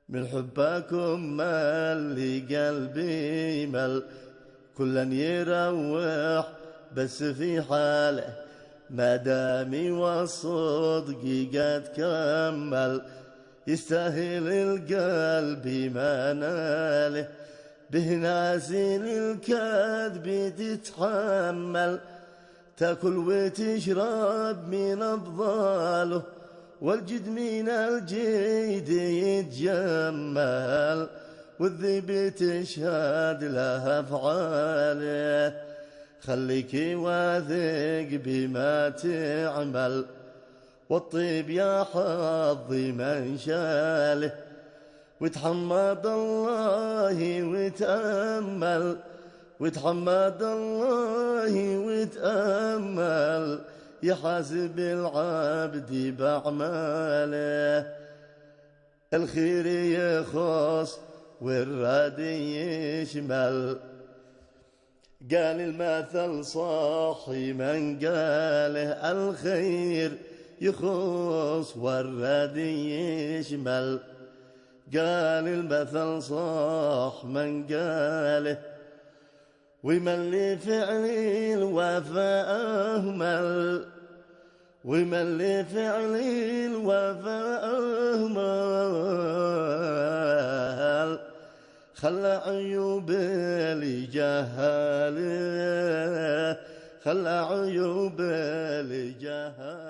من حبكم مل قلبي مل، كلا يروح بس في حاله، ما دامي والصدق قد كمل، يستاهل القلب ما ناله، به نازل الكذب تتحمل، تاكل وتشرب من أفضاله، والجد من الجيد يتجمل، والذئب تشهد له أفعاله، خليك واثق بما تعمل، والطيب يا حظي من شاله، وتحمد الله وتأمل، وتحمد الله وتأمل، يحاسب العبد بأعماله، الخير يخص والراد يشمل، قال المثل صاحي من قاله، الخير يخص والراد يشمل، قال المثل صاح من قاله، ومن لفعل الوفاء أهمل، ومن لفعل الوفاء أهمل، خلى عيوب الجهال، خلى عيوب الجهال.